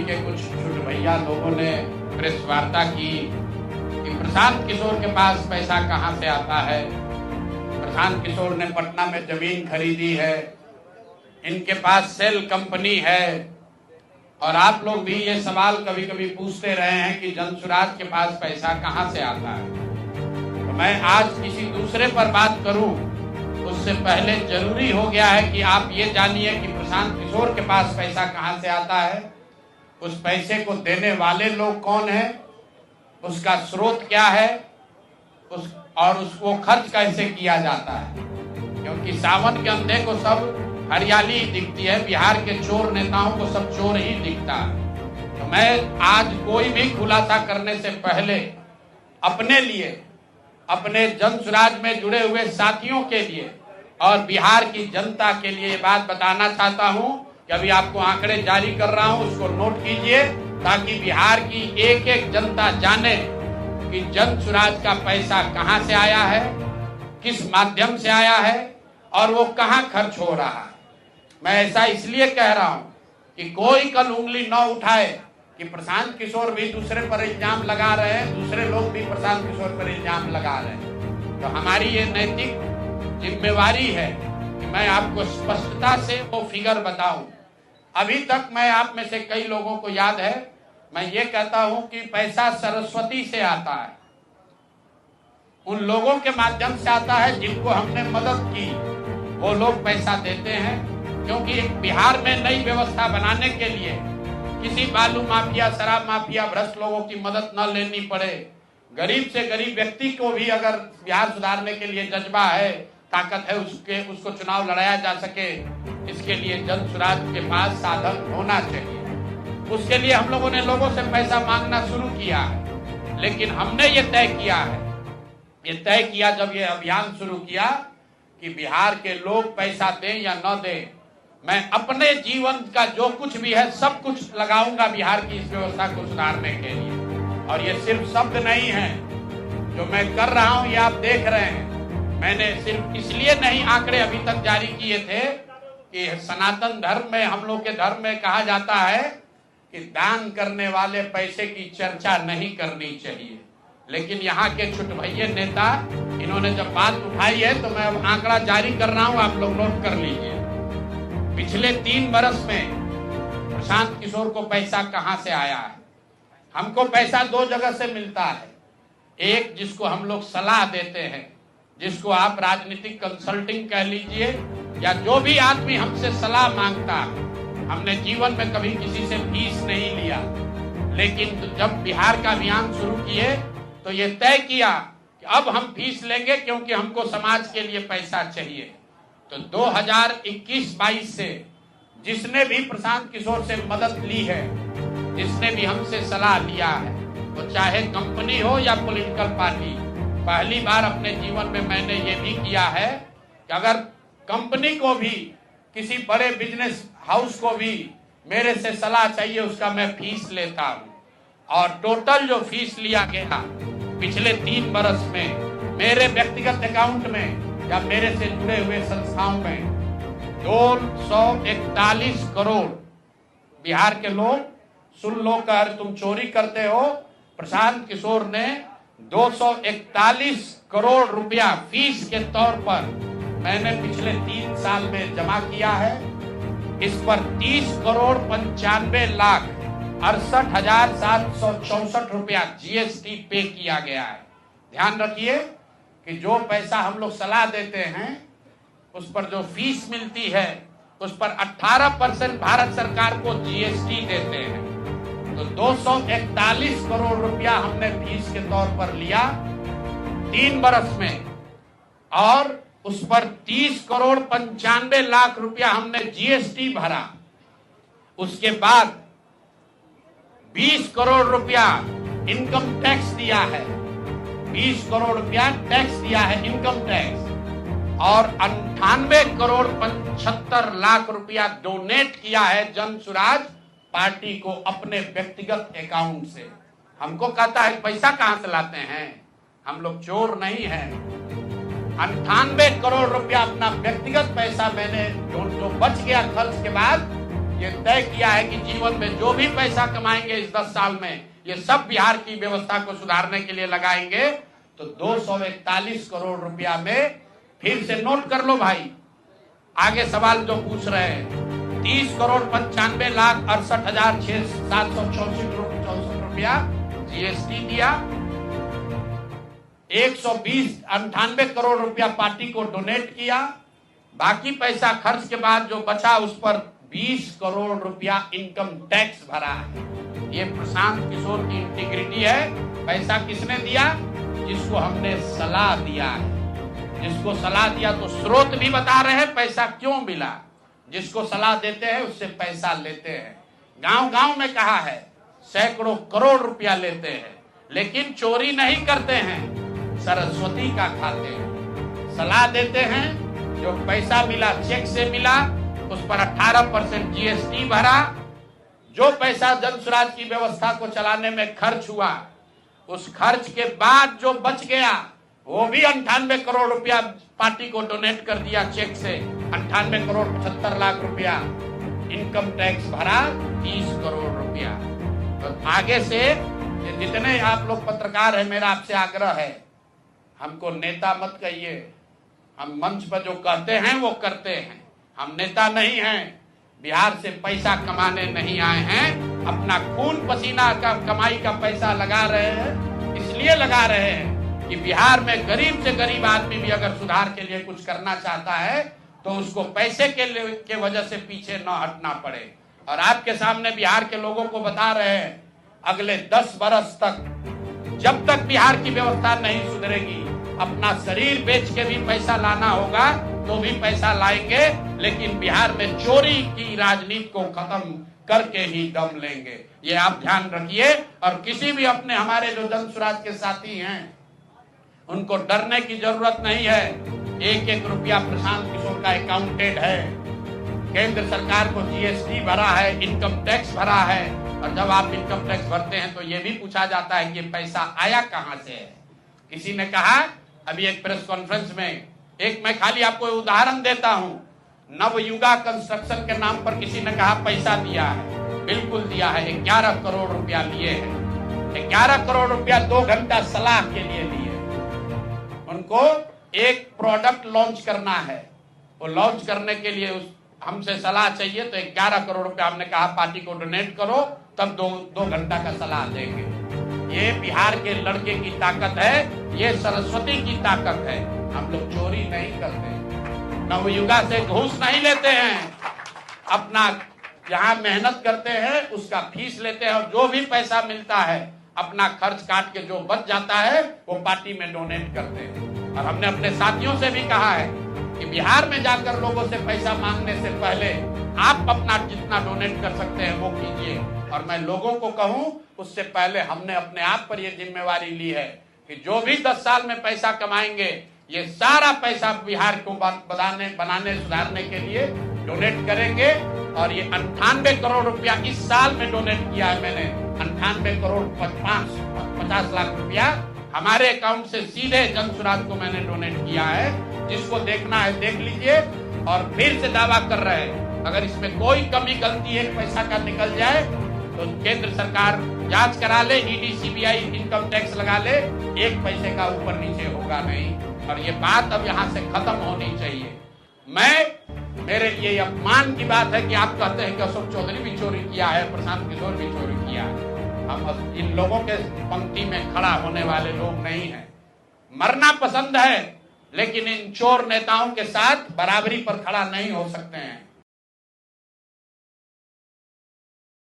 के कुछ छोटे भैया लोगों ने प्रेस वार्ता की कि प्रशांत किशोर के पास पैसा कहां से आता है। प्रशांत किशोर ने पटना में जमीन खरीदी है, इनके पास सेल कंपनी है। और आप लोग भी ये सवाल कभी कभी पूछते रहे हैं कि जनसुराज के पास पैसा कहां से आता है। तो मैं आज किसी दूसरे पर बात करूं उससे पहले जरूरी हो गया है कि आप ये जानिए कि प्रशांत किशोर के पास पैसा कहां से आता है, उस पैसे को देने वाले लोग कौन है, उसका स्रोत क्या है, उसको खर्च कैसे किया जाता है। क्योंकि सावन के अंधे को सब हरियाली दिखती है, बिहार के चोर नेताओं को सब चोर ही दिखता है। तो मैं आज कोई भी खुलासा करने से पहले अपने लिए, अपने जनसुराज में जुड़े हुए साथियों के लिए और बिहार की जनता के लिए ये बात बताना चाहता हूं कि अभी आपको आंकड़े जारी कर रहा हूं, उसको नोट कीजिए ताकि बिहार की एक एक जनता जाने कि जनसुराज का पैसा कहां से आया है, किस माध्यम से आया है और वो कहां खर्च हो रहा है। मैं ऐसा इसलिए कह रहा हूं कि कोई कल उंगली न उठाए कि प्रशांत किशोर भी दूसरे पर इल्जाम लगा रहे हैं, दूसरे लोग भी प्रशांत किशोर पर इल्जाम लगा रहे हैं। तो हमारी ये नैतिक जिम्मेवारी है कि मैं आपको स्पष्टता से वो फिगर बताऊं। अभी तक मैं आप में से कई लोगों को याद है, मैं ये कहता हूं कि पैसा सरस्वती से आता है, उन लोगों के माध्यम से आता है जिनको हमने मदद की, वो लोग पैसा देते हैं। क्योंकि एक बिहार में नई व्यवस्था बनाने के लिए किसी बालू माफिया, शराब माफिया, भ्रष्ट लोगों की मदद न लेनी पड़े, गरीब से गरीब व्यक्ति को भी अगर बिहार सुधारने के लिए जज्बा है, ताकत है, उसको चुनाव लड़ाया जा सके, इसके लिए जनसुराज के पास साधन होना चाहिए। उसके लिए हम लोगों ने लोगों से पैसा मांगना शुरू किया है, लेकिन हमने ये तय किया जब ये अभियान शुरू किया कि बिहार के लोग पैसा दें या न दें, मैं अपने जीवन का जो कुछ भी है सब कुछ लगाऊंगा बिहार की इस व्यवस्था को सुधारने के लिए। और ये सिर्फ शब्द नहीं है जो मैं कर रहा हूं, ये आप देख रहे हैं। मैंने सिर्फ इसलिए नहीं आंकड़े अभी तक जारी किए थे कि सनातन धर्म में, हम लोग के धर्म में कहा जाता है कि दान करने वाले पैसे की चर्चा नहीं करनी चाहिए। लेकिन यहाँ के छुटभैये नेता, इन्होंने जब बात उठाई है तो मैं अब आंकड़ा जारी कर रहा हूं, आप लोग नोट कर लीजिए। पिछले 3 बरस में प्रशांत किशोर को पैसा कहां से आया है। हमको पैसा 2 जगह से मिलता है। एक, जिसको हम लोग सलाह देते हैं, जिसको आप राजनीतिक कंसल्टिंग कह लीजिए, या जो भी आदमी हमसे सलाह मांगता है। हमने जीवन में कभी किसी से फीस नहीं लिया, लेकिन जब बिहार का अभियान शुरू किए तो ये तय किया कि अब हम फीस लेंगे क्योंकि हमको समाज के लिए पैसा चाहिए। तो 2021-22 से जिसने भी प्रशांत किशोर से मदद ली है, जिसने भी हमसे सलाह लिया है, तो चाहे कंपनी हो या पॉलिटिकल पार्टी, पहली बार अपने जीवन में मैंने ये भी किया है कि अगर कंपनी को भी, किसी बड़े बिजनेस हाउस को भी मेरे से सलाह चाहिए, उसका मैं फीस लेता हूं। और टोटल जो फीस लिया गया पिछले 3 बरस में मेरे व्यक्तिगत अकाउंट में या मेरे से जुड़े हुए संस्थाओं में 241 करोड़। बिहार के लोग सुन लो, कर तुम चोरी करते हो, प्रशांत किशोर ने 241 करोड़ रुपया फीस के तौर पर मैंने पिछले 3 साल में जमा किया है। इस पर 30 करोड़ 95 लाख 68,764 रुपया जीएसटी पे किया गया है। ध्यान रखिए कि जो पैसा हम लोग सलाह देते हैं, उस पर जो फीस मिलती है, उस पर 18% भारत सरकार को जीएसटी देते हैं। तो 241 करोड़ रुपया हमने फीस के तौर पर लिया 3 बरस में, और उस पर 30 करोड़ 95 लाख रुपया हमने जीएसटी भरा। उसके बाद 20 करोड़ रुपया इनकम टैक्स दिया है, 20 करोड़ रुपया टैक्स दिया है, इनकम टैक्स, और 98 करोड़ 75 लाख रुपया डोनेट किया है जनसुराज पार्टी को अपने व्यक्तिगत अकाउंट से। हमको कहता है पैसा कहां से लाते हैं, हम लोग चोर नहीं हैं। 98 करोड़ रुपया अपना व्यक्तिगत पैसा मैंने जो बच गया खर्च के बाद ये तय किया है कि जीवन में जो भी पैसा कमाएंगे इस 10 साल में, ये सब बिहार की व्यवस्था को सुधारने के लिए लगाएंगे। तो 241 करोड़ रुपया में फिर से नोट कर लो भाई, आगे सवाल जो पूछ रहे हैं, 30,95,68,764 रुपया जीएसटी दिया, 198 करोड़ रुपया पार्टी को डोनेट किया, बाकी पैसा खर्च के बाद जो बचा उस पर 20 करोड़ रुपया इनकम टैक्स भरा है। ये प्रशांत किशोर की इंटीग्रिटी है। पैसा किसने दिया? जिसको हमने सलाह दिया है। जिसको सलाह दिया तो स्रोत भी बता रहे हैं पैसा क्यों मिला। जिसको सलाह देते हैं उससे पैसा लेते हैं। गांव गांव में कहा है, सैकड़ों करोड़ रुपया लेते हैं, लेकिन चोरी नहीं करते हैं, सरस्वती का खाते हैं। सलाह देते हैं, जो पैसा मिला चेक से मिला, उस पर 18% जीएसटी भरा। जो पैसा जन स्वराज की व्यवस्था को चलाने में खर्च हुआ, उस खर्च के बाद जो बच गया वो भी 98 करोड़ रुपया पार्टी को डोनेट कर दिया चेक से। 98 करोड़ 75 लाख रुपया इनकम टैक्स भरा, 30 करोड़ रुपया। तो आगे से ये जितने आप लोग पत्रकार हैं, मेरा आपसे आग्रह है, हमको नेता मत कहिए। हम मंच पर जो कहते हैं वो करते हैं। हम नेता नहीं हैं, बिहार से पैसा कमाने नहीं आए हैं। अपना खून पसीना का कमाई का पैसा लगा रहे हैं, इसलिए लगा रहे हैं कि बिहार में गरीब से गरीब आदमी भी अगर सुधार के लिए कुछ करना चाहता है तो उसको पैसे के वजह से पीछे न हटना पड़े। और आपके सामने बिहार के लोगों को बता रहे हैं, अगले 10 बरस तक जब तक बिहार की व्यवस्था नहीं सुधरेगी, अपना शरीर बेच के भी पैसा लाना होगा तो भी पैसा लाएंगे, लेकिन बिहार में चोरी की राजनीति को खत्म करके ही दम लेंगे। ये आप ध्यान रखिए। और किसी भी अपने हमारे जो जन स्वराज के साथी हैं, उनको डरने की जरूरत नहीं है। 1-1 रुपया प्रशांत किशोर का अकाउंटेड है। केंद्र सरकार को जीएसटी भरा है, इनकम टैक्स भरा है। और जब आप इनकम टैक्स भरते हैं तो ये भी पूछा जाता है कि पैसा आया कहां से है। किसी ने कहा अभी एक प्रेस कॉन्फ्रेंस में, एक मैं खाली आपको उदाहरण देता हूं, नवयुगा कंस्ट्रक्शन के नाम पर किसी ने कहा पैसा दिया है। बिल्कुल दिया है, 11 करोड़ रुपया लिए हैं। 11 करोड़ रुपया 2 घंटा सलाह के लिए लिए। उनको एक प्रोडक्ट लॉन्च करना है, वो लॉन्च करने के लिए हमसे सलाह चाहिए, तो 11 करोड़ रुपया हमने कहा पार्टी को डोनेट करो, तब 2 घंटा का सलाह देंगे। ये बिहार के लड़के की ताकत है, ये सरस्वती की ताकत है। हम लोग चोरी नहीं करते, नवयुगा से घूस नहीं लेते हैं, अपना जहां मेहनत करते हैं उसका फीस लेते हैं, और जो भी पैसा मिलता है अपना खर्च काट के जो बच जाता है वो पार्टी में डोनेट करते हैं। और हमने अपने साथियों से भी कहा है कि बिहार में जाकर लोगों से पैसा मांगने से पहले आप अपना जितना डोनेट कर सकते हैं वो कीजिए। और मैं लोगों को कहूं, उससे पहले हमने अपने आप पर यह जिम्मेवारी ली है कि जो भी 10 साल में पैसा कमाएंगे, ये सारा पैसा बिहार को बनाने सुधारने के लिए डोनेट करेंगे। और ये 98 करोड़ रुपया इस साल में डोनेट किया है मैंने। 98 करोड़ 50 लाख रुपया हमारे अकाउंट से सीधे जन स्वराज को मैंने डोनेट किया है। जिसको देखना है देख लीजिए। और फिर से दावा कर रहे हैं, अगर इसमें कोई कमी गलती एक पैसा का निकल जाए तो केंद्र सरकार जांच करा ले, ईडी सीबीआई इनकम टैक्स लगा ले, 1 पैसे का ऊपर नीचे होगा नहीं। और ये बात अब यहाँ से खत्म होनी चाहिए। मेरे लिए अपमान की बात है कि आप कहते हैं कि अशोक चौधरी भी चोरी किया है, प्रशांत किशोर भी चोरी किया है। हम इन लोगों के पंक्ति में खड़ा होने वाले लोग नहीं हैं। मरना पसंद है, लेकिन इन चोर नेताओं के साथ बराबरी पर खड़ा नहीं हो सकते हैं।